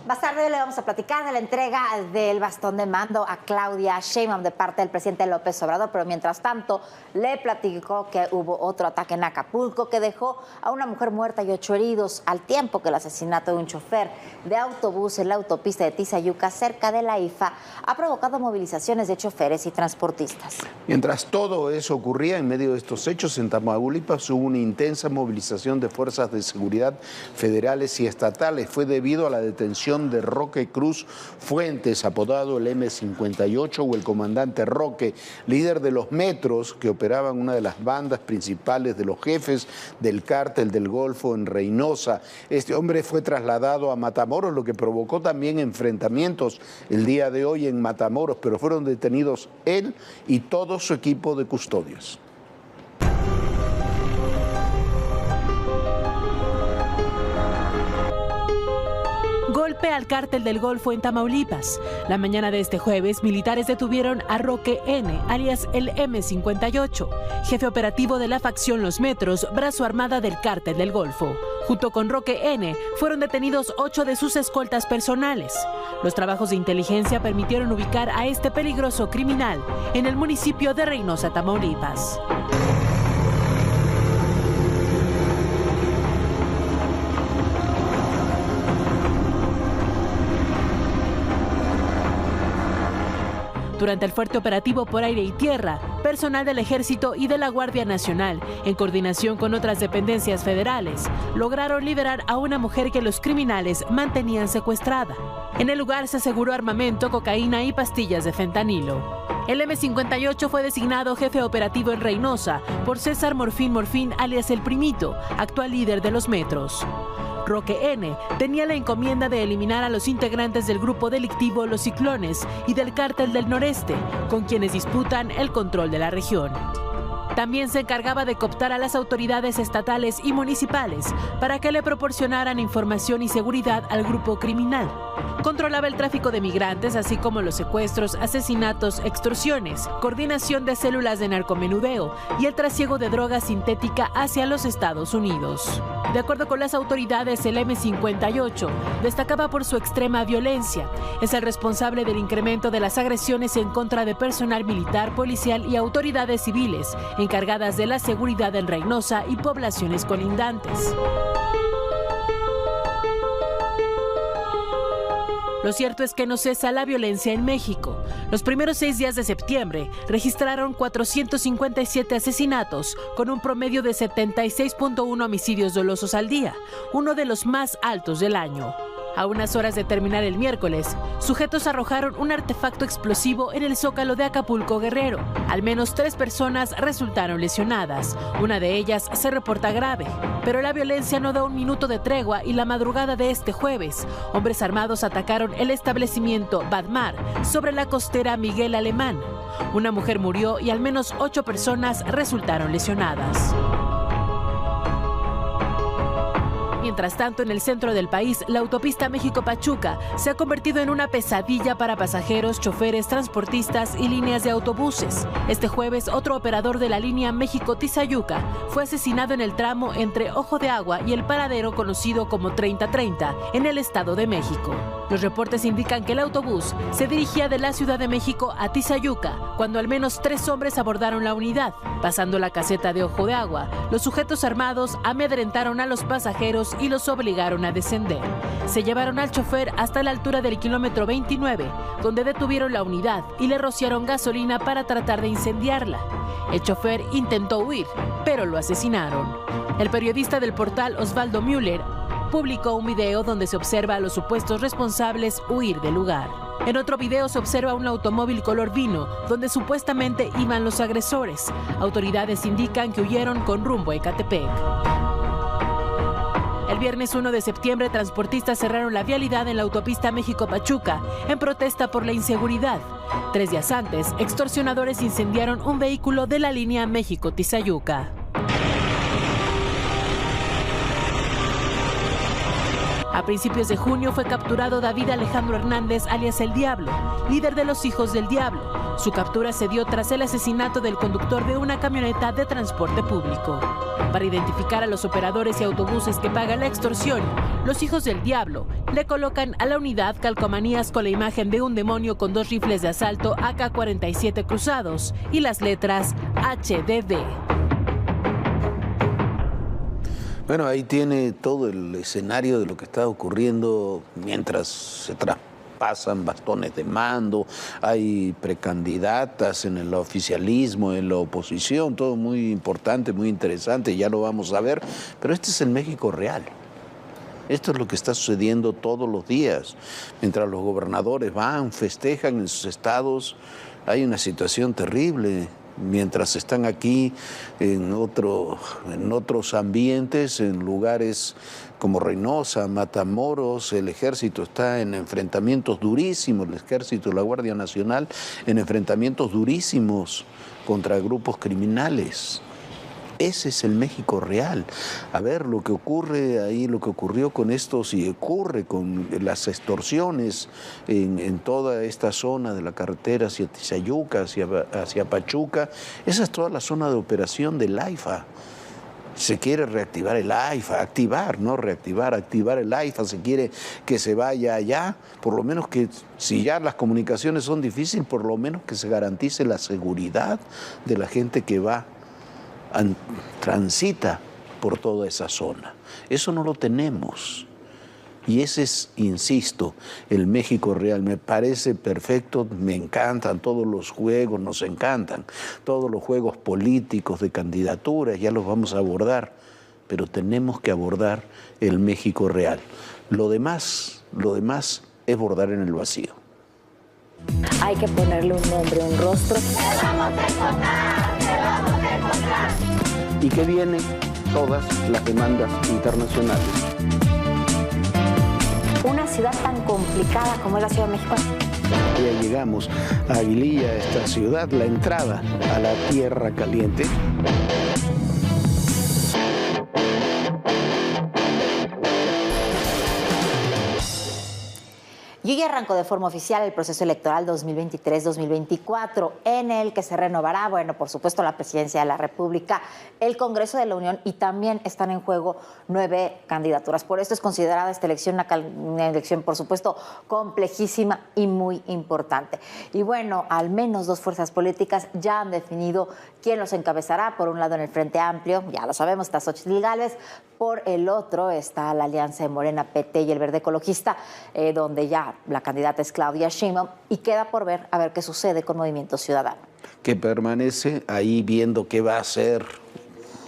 Más tarde le vamos a platicar de la entrega del bastón de mando a Claudia Sheinbaum de parte del presidente López Obrador, pero mientras tanto le platicó que hubo otro ataque en Acapulco que dejó a una mujer muerta y 8 heridos, al tiempo que el asesinato de un chofer de autobús en la autopista de Tizayuca, cerca de la IFA, ha provocado movilizaciones de choferes y transportistas. Mientras todo eso ocurría, en medio de estos hechos, en Tamaulipas hubo una intensa movilización de fuerzas de seguridad federales y estatales. Fue debido a la detención de Roque Cruz Fuentes, apodado el M58 o el comandante Roque, líder de los Metros que operaban una de las bandas principales de los jefes del cártel del Golfo en Reynosa. Este hombre fue trasladado a Matamoros, lo que provocó también enfrentamientos el día de hoy en Matamoros, pero fueron detenidos él y todo su equipo de custodios. Golpe al cártel del Golfo en Tamaulipas. La mañana de este jueves, militares detuvieron a Roque N., alias el M58, jefe operativo de la facción Los Metros, brazo armada del cártel del Golfo. Junto con Roque N., fueron detenidos 8 de sus escoltas personales. Los trabajos de inteligencia permitieron ubicar a este peligroso criminal en el municipio de Reynosa, Tamaulipas. Durante el fuerte operativo por aire y tierra, personal del Ejército y de la Guardia Nacional, en coordinación con otras dependencias federales, lograron liberar a una mujer que los criminales mantenían secuestrada. En el lugar se aseguró armamento, cocaína y pastillas de fentanilo. El M58 fue designado jefe operativo en Reynosa por César Morfín, alias El Primito, actual líder de los Metros. Roque N. tenía la encomienda de eliminar a los integrantes del grupo delictivo Los Ciclones y del Cártel del Noreste, con quienes disputan el control de la región. También se encargaba de cooptar a las autoridades estatales y municipales para que le proporcionaran información y seguridad al grupo criminal. Controlaba el tráfico de migrantes, así como los secuestros, asesinatos, extorsiones, coordinación de células de narcomenudeo y el trasiego de droga sintética hacia los Estados Unidos. De acuerdo con las autoridades, el M58 destacaba por su extrema violencia. Es el responsable del incremento de las agresiones en contra de personal militar, policial y autoridades civiles encargadas de la seguridad en Reynosa y poblaciones colindantes. Lo cierto es que no cesa la violencia en México. Los primeros 6 días de septiembre registraron 457 asesinatos, con un promedio de 76.1 homicidios dolosos al día, uno de los más altos del año. A unas horas de terminar el miércoles, sujetos arrojaron un artefacto explosivo en el Zócalo de Acapulco, Guerrero. Al menos 3 personas resultaron lesionadas. Una de ellas se reporta grave. Pero la violencia no da un minuto de tregua y la madrugada de este jueves, hombres armados atacaron el establecimiento Badmar sobre la costera Miguel Alemán. Una mujer murió y al menos 8 personas resultaron lesionadas. Mientras tanto, en el centro del país, la autopista México-Pachuca se ha convertido en una pesadilla para pasajeros, choferes, transportistas y líneas de autobuses. Este jueves, otro operador de la línea México-Tizayuca fue asesinado en el tramo entre Ojo de Agua y el paradero conocido como 3030, en el Estado de México. Los reportes indican que el autobús se dirigía de la Ciudad de México a Tizayuca, cuando al menos 3 hombres abordaron la unidad. Pasando la caseta de Ojo de Agua, los sujetos armados amedrentaron a los pasajeros y los obligaron a descender. Se llevaron al chofer hasta la altura del kilómetro 29, donde detuvieron la unidad y le rociaron gasolina para tratar de incendiarla. El chofer intentó huir, pero lo asesinaron. El periodista del portal Osvaldo Müller publicó un video donde se observa a los supuestos responsables huir del lugar. En otro video se observa un automóvil color vino, donde supuestamente iban los agresores. Autoridades indican que huyeron con rumbo a Ecatepec. El viernes 1 de septiembre, transportistas cerraron la vialidad en la autopista México-Pachuca en protesta por la inseguridad. 3 días antes, extorsionadores incendiaron un vehículo de la línea México-Tizayuca. A principios de junio fue capturado David Alejandro Hernández, alias El Diablo, líder de los Hijos del Diablo. Su captura se dio tras el asesinato del conductor de una camioneta de transporte público. Para identificar a los operadores y autobuses que pagan la extorsión, los Hijos del Diablo le colocan a la unidad calcomanías con la imagen de un demonio con 2 rifles de asalto AK-47 cruzados y las letras HDD. Bueno, ahí tiene todo el escenario de lo que está ocurriendo mientras se traspasan bastones de mando, hay precandidatas en el oficialismo, en la oposición, todo muy importante, muy interesante, ya lo vamos a ver, pero este es el México real. Esto es lo que está sucediendo todos los días. Mientras los gobernadores van, festejan en sus estados, hay una situación terrible. Mientras están aquí en otros ambientes, en lugares como Reynosa, Matamoros, el ejército está en enfrentamientos durísimos, el ejército, la Guardia Nacional, en enfrentamientos durísimos contra grupos criminales. Ese es el México real. A ver lo que ocurre ahí, lo que ocurrió con estos y ocurre con las extorsiones en toda esta zona de la carretera hacia Tizayuca, hacia Pachuca. Esa es toda la zona de operación del AIFA. Se quiere reactivar el AIFA, activar el AIFA, se quiere que se vaya allá, por lo menos que si ya las comunicaciones son difíciles, por lo menos que se garantice la seguridad de la gente que va transita por toda esa zona. Eso no lo tenemos. Y ese es, insisto, el México real. Me parece perfecto, me encantan todos los juegos, nos encantan todos los juegos políticos de candidaturas, ya los vamos a abordar, pero tenemos que abordar el México real. Lo demás es bordar en el vacío. Hay que ponerle un nombre, un rostro. Y que vienen todas las demandas internacionales. Una ciudad tan complicada como es la Ciudad de México. Ya llegamos a Aguililla, esta ciudad, la entrada a la Tierra Caliente. Y hoy arrancó de forma oficial el proceso electoral 2023-2024, en el que se renovará, bueno, por supuesto, la Presidencia de la República, el Congreso de la Unión, y también están en juego 9 candidaturas. Por esto es considerada esta elección una elección, por supuesto, complejísima y muy importante. Y bueno, al menos 2 fuerzas políticas ya han definido quién los encabezará. Por un lado, en el Frente Amplio, ya lo sabemos, está Xóchitl Gálvez. Por el otro está la alianza de Morena, PT y el Verde Ecologista, donde ya la candidata es Claudia Sheinbaum, y queda por ver a ver qué sucede con Movimiento Ciudadano. Que permanece ahí viendo qué va a hacer,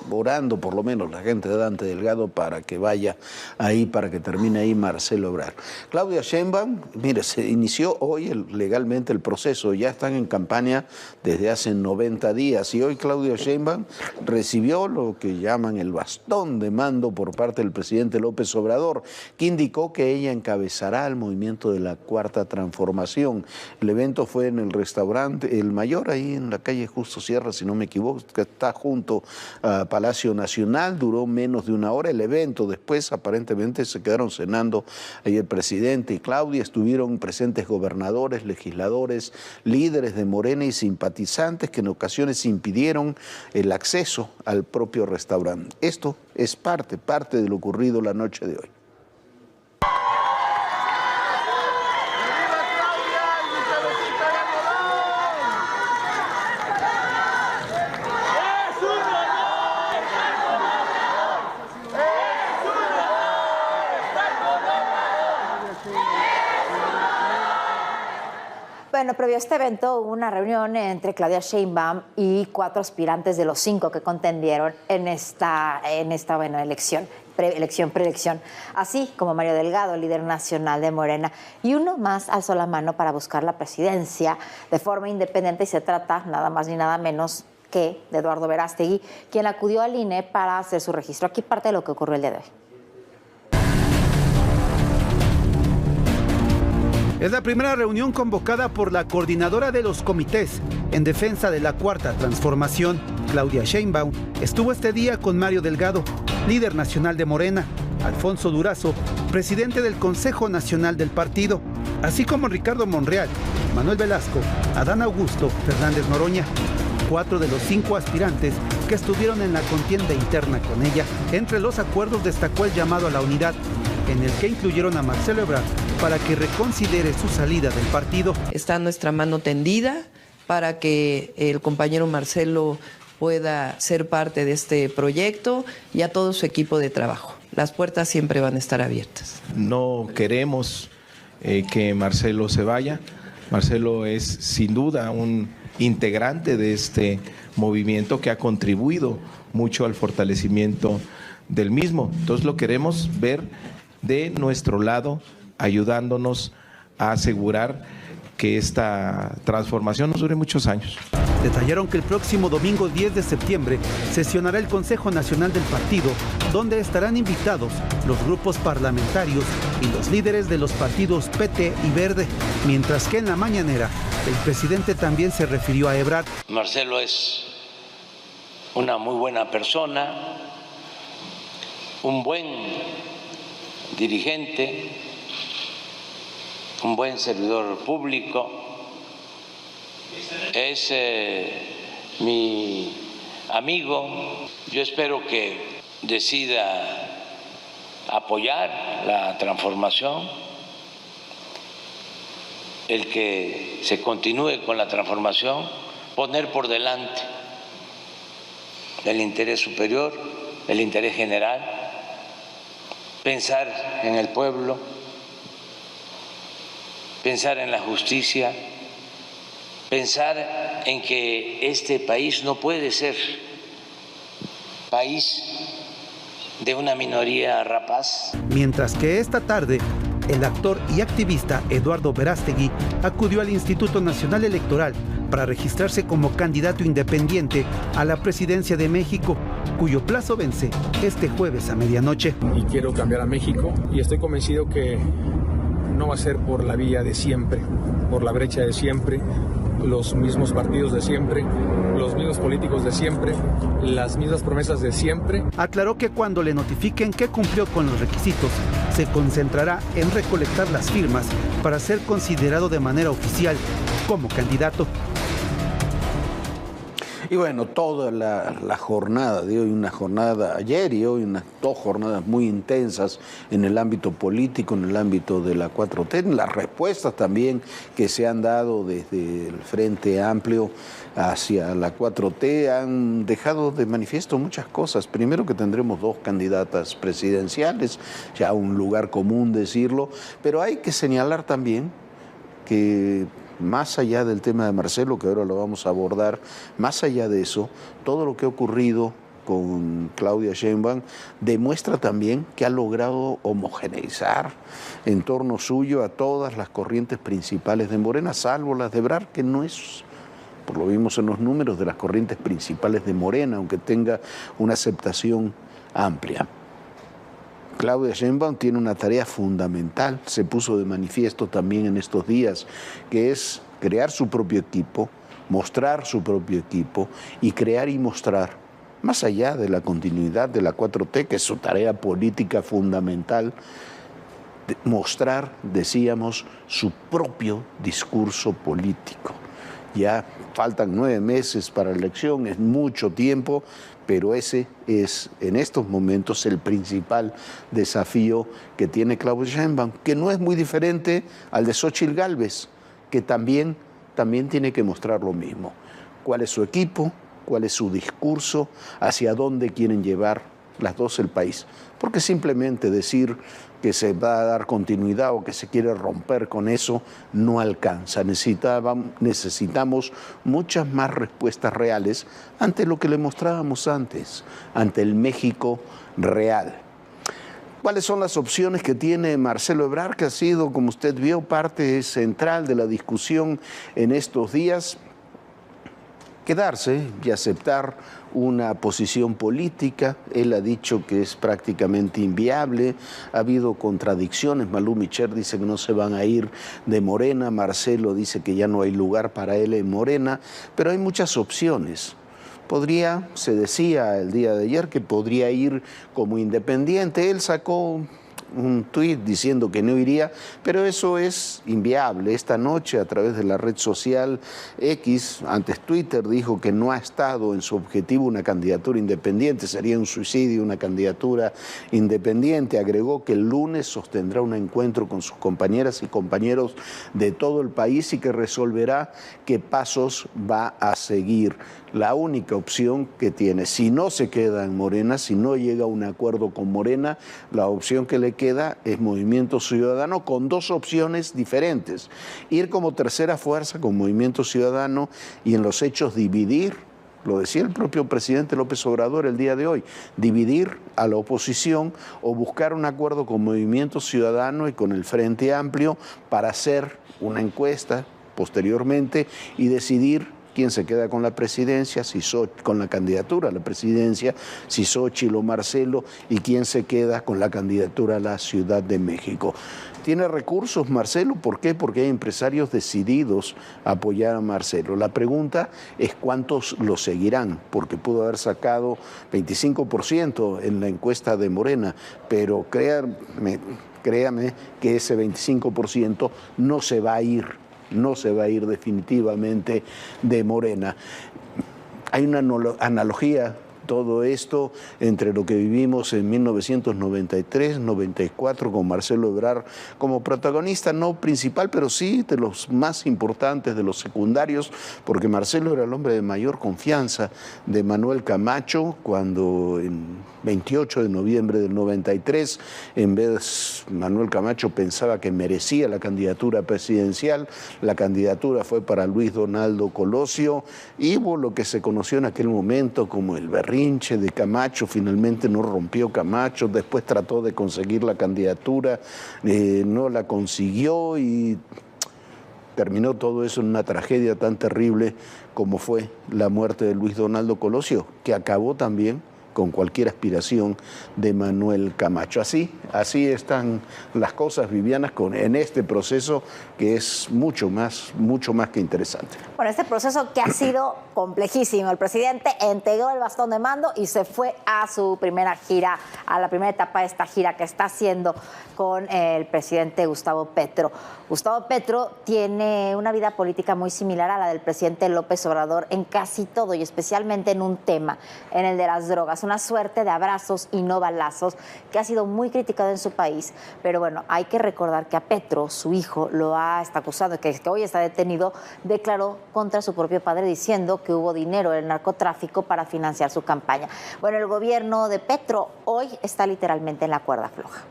orando por lo menos la gente de Dante Delgado para que vaya ahí, para que termine ahí Marcelo Ebrard. Claudia Sheinbaum, mire, se inició hoy legalmente el proceso, ya están en campaña desde hace 90 días y hoy Claudia Sheinbaum recibió lo que llaman el bastón de mando por parte del presidente López Obrador, que indicó que ella encabezará el movimiento de la Cuarta Transformación. El evento fue en el restaurante El Mayor, ahí en la calle Justo Sierra, si no me equivoco, que está junto a Palacio Nacional. Duró menos de 1 hora el evento. Después, aparentemente, se quedaron cenando ahí el presidente y Claudia. Estuvieron presentes gobernadores, legisladores, líderes de Morena y simpatizantes que en ocasiones impidieron el acceso al propio restaurante. Esto es parte de lo ocurrido la noche de hoy. Bueno, previo a este evento hubo una reunión entre Claudia Sheinbaum y 4 aspirantes de los 5 que contendieron en esta preelección, así como Mario Delgado, líder nacional de Morena, y uno más alzó la mano para buscar la presidencia de forma independiente, y se trata nada más ni nada menos que de Eduardo Verástegui, quien acudió al INE para hacer su registro. Aquí parte de lo que ocurrió el día de hoy. Es la primera reunión convocada por la coordinadora de los comités en defensa de la Cuarta Transformación. Claudia Sheinbaum estuvo este día con Mario Delgado, líder nacional de Morena, Alfonso Durazo, presidente del Consejo Nacional del partido, así como Ricardo Monreal, Manuel Velasco, Adán Augusto, Fernández Noroña, 4 de los 5 aspirantes que estuvieron en la contienda interna con ella. Entre los acuerdos destacó el llamado a la unidad, en el que incluyeron a Marcelo Ebrard para que reconsidere su salida del partido. Está nuestra mano tendida para que el compañero Marcelo pueda ser parte de este proyecto y a todo su equipo de trabajo. Las puertas siempre van a estar abiertas. No queremos que Marcelo se vaya. Marcelo es sin duda un integrante de este movimiento que ha contribuido mucho al fortalecimiento del mismo. Entonces lo queremos ver de nuestro lado, ayudándonos a asegurar que esta transformación nos dure muchos años. Detallaron que el próximo domingo 10 de septiembre sesionará el Consejo Nacional del Partido, donde estarán invitados los grupos parlamentarios y los líderes de los partidos PT y Verde, mientras que en la mañanera el presidente también se refirió a Ebrard. Marcelo es una muy buena persona, un buen dirigente, un buen servidor público, es mi amigo. Yo espero que decida apoyar la transformación, el que se continúe con la transformación, poner por delante el interés superior, el interés general, pensar en el pueblo, pensar en la justicia, pensar en que este país no puede ser país de una minoría rapaz. Mientras que esta tarde, el actor y activista Eduardo Verástegui acudió al Instituto Nacional Electoral para registrarse como candidato independiente a la presidencia de México, cuyo plazo vence este jueves a medianoche. Y quiero cambiar a México y estoy convencido que no va a ser por la vía de siempre, por la brecha de siempre, los mismos partidos de siempre, los mismos políticos de siempre, las mismas promesas de siempre. Aclaró que cuando le notifiquen que cumplió con los requisitos, se concentrará en recolectar las firmas para ser considerado de manera oficial como candidato. Y bueno, toda la jornada de hoy, una jornada ayer y hoy, dos jornadas muy intensas en el ámbito político, en el ámbito de la 4T, en las respuestas también que se han dado desde el Frente Amplio hacia la 4T han dejado de manifiesto muchas cosas. Primero, que tendremos dos candidatas presidenciales, ya un lugar común decirlo, pero hay que señalar también que más allá del tema de Marcelo, que ahora lo vamos a abordar, más allá de eso, todo lo que ha ocurrido con Claudia Sheinbaum demuestra también que ha logrado homogeneizar en torno suyo a todas las corrientes principales de Morena, salvo las de Ebrard, que no es, por lo vimos en los números, de las corrientes principales de Morena, aunque tenga una aceptación amplia. Claudia Sheinbaum tiene una tarea fundamental, se puso de manifiesto también en estos días, que es crear su propio equipo, mostrar su propio equipo y crear y mostrar, más allá de la continuidad de la 4T, que es su tarea política fundamental, mostrar, decíamos, su propio discurso político. Ya faltan 9 meses para la elección, es mucho tiempo, pero ese es en estos momentos el principal desafío que tiene Claudia Sheinbaum, que no es muy diferente al de Xóchitl Gálvez, que también tiene que mostrar lo mismo. ¿Cuál es su equipo? ¿Cuál es su discurso? ¿Hacia dónde quieren llevar las dos el país? Porque simplemente decir que se va a dar continuidad o que se quiere romper con eso no alcanza. Necesitamos muchas más respuestas reales ante lo que le mostrábamos antes, ante el México real. ¿Cuáles son las opciones que tiene Marcelo Ebrard, que ha sido, como usted vio, parte central de la discusión en estos días? Quedarse y aceptar una posición política. Él ha dicho que es prácticamente inviable, ha habido contradicciones. Malú Micher dice que no se van a ir de Morena, Marcelo dice que ya no hay lugar para él en Morena, pero hay muchas opciones. se decía el día de ayer que podría ir como independiente. Él sacó un tuit diciendo que no iría, pero eso es inviable. Esta noche, a través de la red social X, antes Twitter, dijo que no ha estado en su objetivo una candidatura independiente, sería un suicidio una candidatura independiente. Agregó que el lunes sostendrá un encuentro con sus compañeras y compañeros de todo el país y que resolverá qué pasos va a seguir. La única opción que tiene, si no se queda en Morena, si no llega a un acuerdo con Morena, la opción que le queda es Movimiento Ciudadano, con dos opciones diferentes: ir como tercera fuerza con Movimiento Ciudadano y en los hechos dividir, lo decía el propio presidente López Obrador el día de hoy, dividir a la oposición o buscar un acuerdo con Movimiento Ciudadano y con el Frente Amplio para hacer una encuesta posteriormente y decidir quién se queda con la presidencia, con la candidatura a la presidencia, si Xóchitl o Marcelo, y quién se queda con la candidatura a la Ciudad de México. ¿Tiene recursos Marcelo? ¿Por qué? Porque hay empresarios decididos a apoyar a Marcelo. La pregunta es cuántos lo seguirán, porque pudo haber sacado 25% en la encuesta de Morena, pero créame que ese 25% no se va a ir. No se va a ir definitivamente de Morena. Hay una analogía, todo esto, entre lo que vivimos en 1993-94 con Marcelo Ebrard como protagonista, no principal, pero sí de los más importantes, de los secundarios, porque Marcelo era el hombre de mayor confianza de Manuel Camacho, cuando en 28 de noviembre del 93, en vez Manuel Camacho pensaba que merecía la candidatura presidencial, la candidatura fue para Luis Donaldo Colosio, y hubo lo que se conoció en aquel momento como el berrinche de Camacho. Finalmente no rompió Camacho, después trató de conseguir la candidatura, no la consiguió y terminó todo eso en una tragedia tan terrible como fue la muerte de Luis Donaldo Colosio, que acabó también con cualquier aspiración de Manuel Camacho. Así están las cosas, Viviana, en este proceso que es mucho más que interesante. Bueno, este proceso que ha sido complejísimo. El presidente entregó el bastón de mando y se fue a su primera gira, a la primera etapa de esta gira que está haciendo con el presidente Gustavo Petro. Gustavo Petro tiene una vida política muy similar a la del presidente López Obrador en casi todo y especialmente en un tema, en el de las drogas. Una suerte de abrazos y no balazos que ha sido muy criticado en su país. Pero bueno, hay que recordar que a Petro, su hijo, está acusado, que hoy está detenido, declaró contra su propio padre diciendo que hubo dinero del narcotráfico para financiar su campaña. Bueno, el gobierno de Petro hoy está literalmente en la cuerda floja.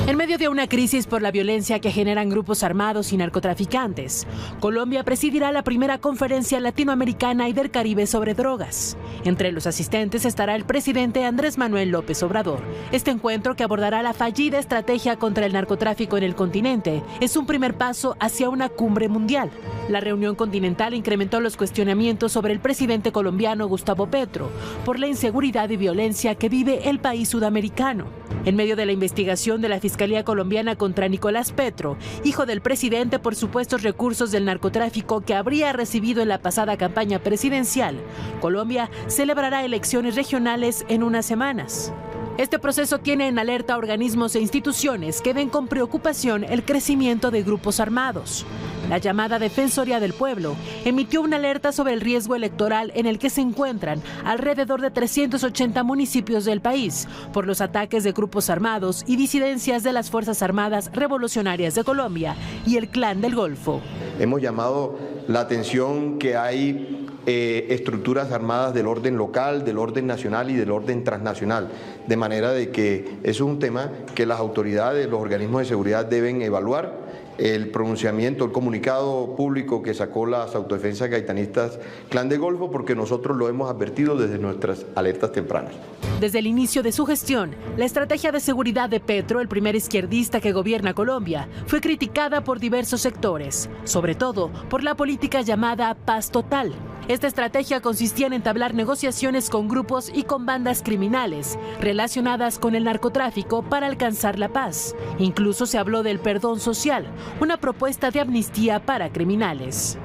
En medio de una crisis por la violencia que generan grupos armados y narcotraficantes, Colombia presidirá la primera conferencia latinoamericana y del Caribe sobre drogas. Entre los asistentes estará el presidente Andrés Manuel López Obrador. Este encuentro, que abordará la fallida estrategia contra el narcotráfico en el continente, es un primer paso hacia una cumbre mundial. La reunión continental incrementó los cuestionamientos sobre el presidente colombiano Gustavo Petro por la inseguridad y violencia que vive el país sudamericano. En medio de la investigación de la Fiscalía colombiana contra Nicolás Petro, hijo del presidente, por supuestos recursos del narcotráfico que habría recibido en la pasada campaña presidencial, Colombia celebrará elecciones regionales en unas semanas. Este proceso tiene en alerta a organismos e instituciones que ven con preocupación el crecimiento de grupos armados. La llamada Defensoría del Pueblo emitió una alerta sobre el riesgo electoral en el que se encuentran alrededor de 380 municipios del país por los ataques de grupos armados y disidencias de las Fuerzas Armadas Revolucionarias de Colombia y el Clan del Golfo. Hemos llamado la atención que hay estructuras armadas del orden local, del orden nacional y del orden transnacional, de manera de que es un tema que las autoridades, los organismos de seguridad deben evaluar. El pronunciamiento, el comunicado público que sacó las autodefensas gaitanistas Clan del Golfo, porque nosotros lo hemos advertido desde nuestras alertas tempranas. Desde el inicio de su gestión, la estrategia de seguridad de Petro, el primer izquierdista que gobierna Colombia, fue criticada por diversos sectores, sobre todo por la política llamada paz total. Esta estrategia consistía en entablar negociaciones con grupos y con bandas criminales relacionadas con el narcotráfico para alcanzar la paz. Incluso se habló del perdón social, una propuesta de amnistía para criminales.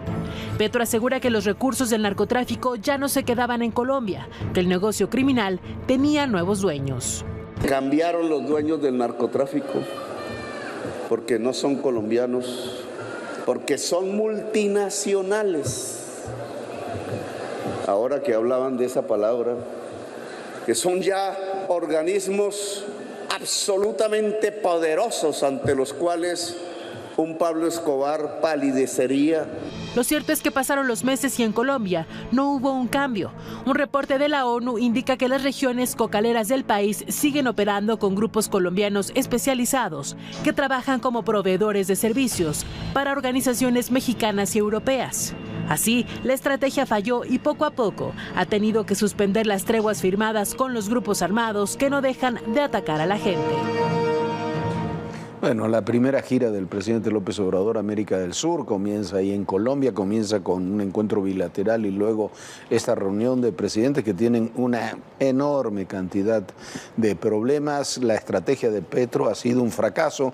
Petro asegura que los recursos del narcotráfico ya no se quedaban en Colombia, que el negocio criminal tenía nuevos dueños. Cambiaron los dueños del narcotráfico porque no son colombianos, porque son multinacionales. Ahora que hablaban de esa palabra, que son ya organismos absolutamente poderosos ante los cuales un Pablo Escobar palidecería. Lo cierto es que pasaron los meses y en Colombia no hubo un cambio. Un reporte de la ONU indica que las regiones cocaleras del país siguen operando con grupos colombianos especializados que trabajan como proveedores de servicios para organizaciones mexicanas y europeas. Así, la estrategia falló y poco a poco ha tenido que suspender las treguas firmadas con los grupos armados que no dejan de atacar a la gente. Bueno, la primera gira del presidente López Obrador a América del Sur comienza ahí en Colombia, comienza con un encuentro bilateral y luego esta reunión de presidentes que tienen una enorme cantidad de problemas. La estrategia de Petro ha sido un fracaso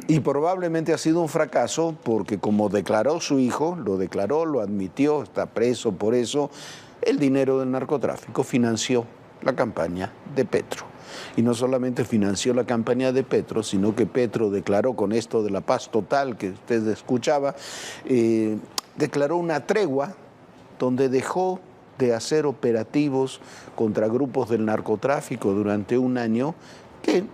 y probablemente ha sido un fracaso porque, como declaró su hijo, lo declaró, lo admitió, está preso por eso, el dinero del narcotráfico financió la campaña de Petro. Y no solamente financió la campaña de Petro, sino que Petro declaró, con esto de la paz total que usted escuchaba, declaró una tregua donde dejó de hacer operativos contra grupos del narcotráfico durante un año, que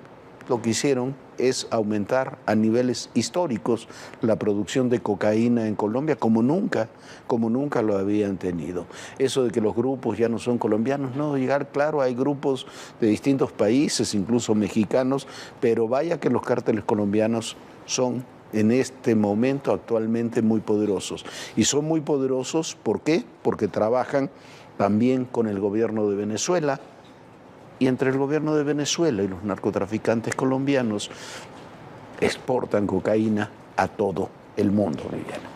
lo que hicieron es aumentar a niveles históricos la producción de cocaína en Colombia como nunca lo habían tenido. Eso de que los grupos ya no son colombianos, no, llegar claro, hay grupos de distintos países, incluso mexicanos, pero vaya que los cárteles colombianos son en este momento actualmente muy poderosos. Y son muy poderosos, ¿por qué? Porque trabajan también con el gobierno de Venezuela, y entre el gobierno de Venezuela y los narcotraficantes colombianos exportan cocaína a todo el mundo, Viviana.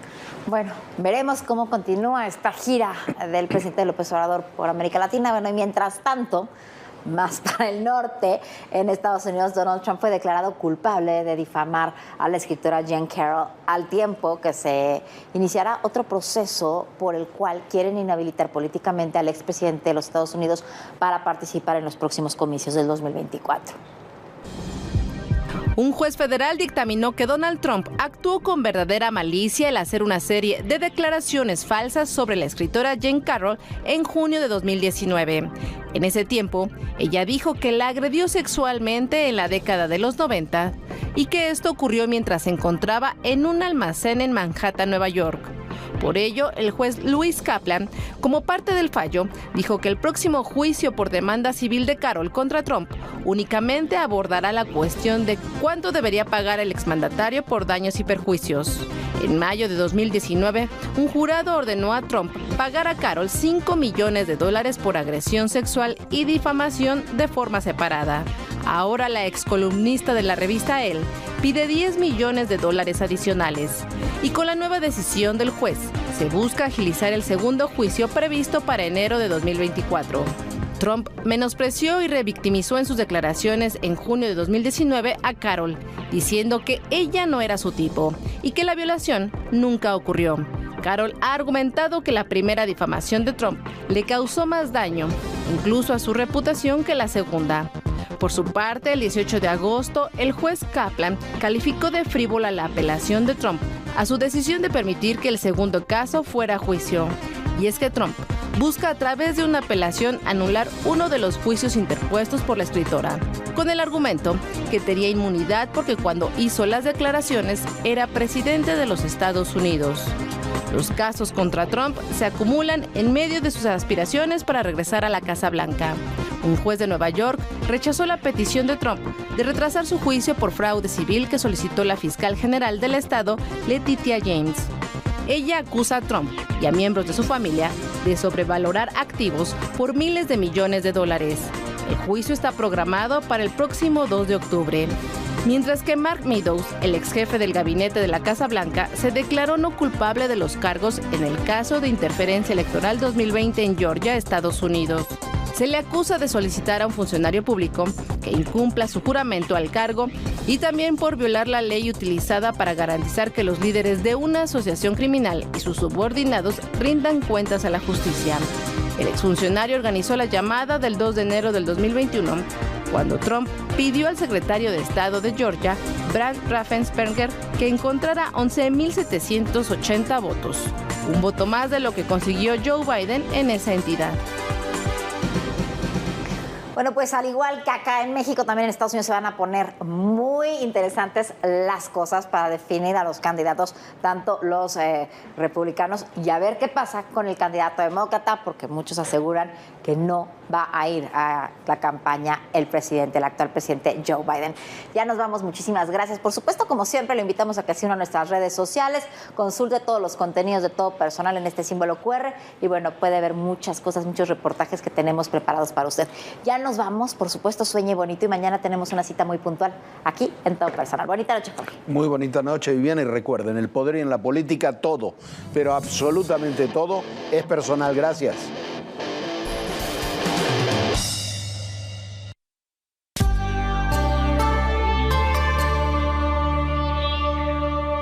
Bueno, veremos cómo continúa esta gira del presidente López Obrador por América Latina. Bueno, y mientras tanto, más para el norte, en Estados Unidos, Donald Trump fue declarado culpable de difamar a la escritora Jean Carroll, al tiempo que se iniciará otro proceso por el cual quieren inhabilitar políticamente al expresidente de los Estados Unidos para participar en los próximos comicios del 2024. Un juez federal dictaminó que Donald Trump actuó con verdadera malicia al hacer una serie de declaraciones falsas sobre la escritora Jean Carroll en junio de 2019. En ese tiempo, ella dijo que la agredió sexualmente en la década de los 90 y que esto ocurrió mientras se encontraba en un almacén en Manhattan, Nueva York. Por ello, el juez Lewis Kaplan, como parte del fallo, dijo que el próximo juicio por demanda civil de Carroll contra Trump únicamente abordará la cuestión de cuánto debería pagar el exmandatario por daños y perjuicios. En mayo de 2019, un jurado ordenó a Trump pagar a Carroll $5 millones por agresión sexual y difamación de forma separada. Ahora la excolumnista de la revista Elle pide $10 millones adicionales. Y con la nueva decisión del juez, se busca agilizar el segundo juicio previsto para enero de 2024. Trump menospreció y revictimizó en sus declaraciones en junio de 2019 a Carroll, diciendo que ella no era su tipo y que la violación nunca ocurrió. Carroll ha argumentado que la primera difamación de Trump le causó más daño, incluso a su reputación, que la segunda. Por su parte, el 18 de agosto, el juez Kaplan calificó de frívola la apelación de Trump a su decisión de permitir que el segundo caso fuera a juicio. Y es que Trump busca a través de una apelación anular uno de los juicios interpuestos por la escritora, con el argumento que tenía inmunidad porque cuando hizo las declaraciones era presidente de los Estados Unidos. Los casos contra Trump se acumulan en medio de sus aspiraciones para regresar a la Casa Blanca. Un juez de Nueva York rechazó la petición de Trump de retrasar su juicio por fraude civil que solicitó la fiscal general del estado, Letitia James. Ella acusa a Trump y a miembros de su familia de sobrevalorar activos por miles de millones de dólares. El juicio está programado para el próximo 2 de octubre. Mientras que Mark Meadows, el ex jefe del gabinete de la Casa Blanca, se declaró no culpable de los cargos en el caso de interferencia electoral 2020 en Georgia, Estados Unidos. Se le acusa de solicitar a un funcionario público que incumpla su juramento al cargo y también por violar la ley utilizada para garantizar que los líderes de una asociación criminal y sus subordinados rindan cuentas a la justicia. El exfuncionario organizó la llamada del 2 de enero del 2021, cuando Trump pidió al secretario de Estado de Georgia, Brad Raffensperger, que encontrara 11.780 votos, un voto más de lo que consiguió Joe Biden en esa entidad. Bueno, pues al igual que acá en México, también en Estados Unidos se van a poner muy interesantes las cosas para definir a los candidatos, tanto los republicanos, y a ver qué pasa con el candidato demócrata, porque muchos aseguran que no va a ir a la campaña el actual presidente Joe Biden. Ya nos vamos, muchísimas gracias. Por supuesto, como siempre, lo invitamos a que se una a nuestras redes sociales, consulte todos los contenidos de Todo Personal en este símbolo QR y bueno, puede ver muchas cosas, muchos reportajes que tenemos preparados para usted. Ya nos vamos, por supuesto, sueñe bonito y mañana tenemos una cita muy puntual aquí en Todo Personal. Bonita noche, Jorge. Muy bonita noche, Viviana, y recuerden, el poder y en la política todo, pero absolutamente todo es personal. Gracias.